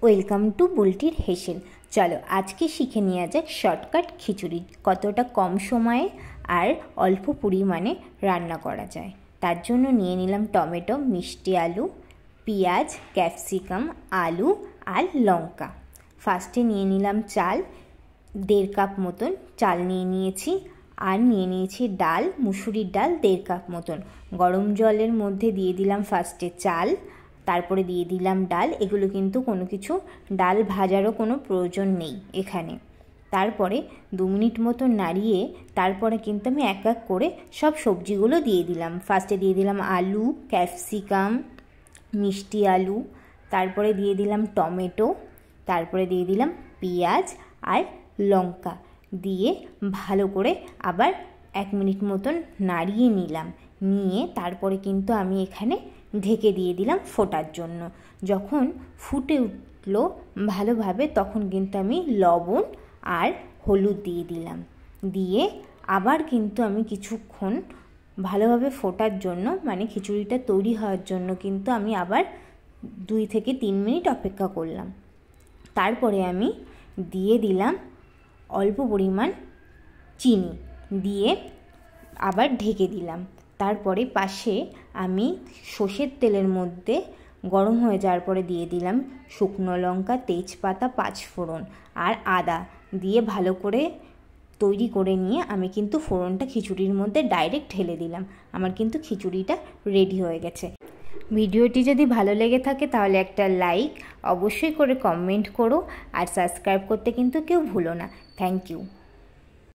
Welcome to বুলটির হেসেল। চলো আজকে শিখে নেওয়া যাক শর্টকাট খিচুড়ি কতটা কম সময়ে আর অল্প পরিমাণে রান্না করা যায়। তার জন্য নিয়ে নিলাম টমেটো, মিষ্টি আলু, পেঁয়াজ, ক্যাপসিকাম, আলু আর লঙ্কা। ফার্স্টে নিয়ে নিলাম চাল, 1.5 কাপ মতন চাল নিয়ে নিয়েছি। আর নিয়ে নিয়েছি ডাল, মুসুরির ডাল 1.5 কাপ মতন। গরম জলের মধ্যে দিয়ে দিলাম ফার্স্টে চাল, তারপরে দিয়ে দিলাম ডাল। এগুলো কিন্তু কোনো কিছু ডাল ভাজারও কোনো প্রয়োজন নেই এখানে। তারপরে 2 মিনিট মতো নাড়িয়ে তারপরে কিন্তু আমি এক এক করে সব সবজিগুলো দিয়ে দিলাম। ফার্স্টে দিয়ে দিলাম আলু, ক্যাপসিকাম, মিষ্টি আলু, তারপরে দিয়ে দিলাম টমেটো, তারপরে দিয়ে দিলাম পেঁয়াজ আর লঙ্কা দিয়ে ভালো করে আবার 1 মিনিট মতন নাড়িয়ে নিলাম। নিয়ে তারপরে কিন্তু আমি এখানে ঢেকে দিয়ে দিলাম ফোটার জন্য। যখন ফুটে উঠলো ভালোভাবে তখন কিন্তু আমি লবণ আর হলুদ দিয়ে দিলাম। দিয়ে আবার কিন্তু আমি কিছুক্ষণ ভালোভাবে ফোটার জন্য, মানে খিচুড়িটা তৈরি হওয়ার জন্য কিন্তু আমি আবার 2 থেকে 3 মিনিট অপেক্ষা করলাম। তারপরে আমি দিয়ে দিলাম অল্প পরিমাণ চিনি, দিয়ে আবার ঢেকে দিলাম। তারপরে পাশে আমি সর্ষের তেলের মধ্যে গরম হয়ে যাওয়ার পরে দিয়ে দিলাম শুকনো লঙ্কা, তেজপাতা, 5 ফোড়ন আর আদা দিয়ে ভালো করে তৈরি করে নিয়ে আমি কিন্তু ফোড়নটা খিচুড়ির মধ্যে ডাইরেক্ট ঢেলে দিলাম। আমার কিন্তু খিচুড়িটা রেডি হয়ে গেছে। ভিডিওটি যদি ভালো লেগে থাকে তাহলে একটা লাইক অবশ্যই করে কমেন্ট করো, আর সাবস্ক্রাইব করতে কিন্তু কেউ ভুলো না। Thank you.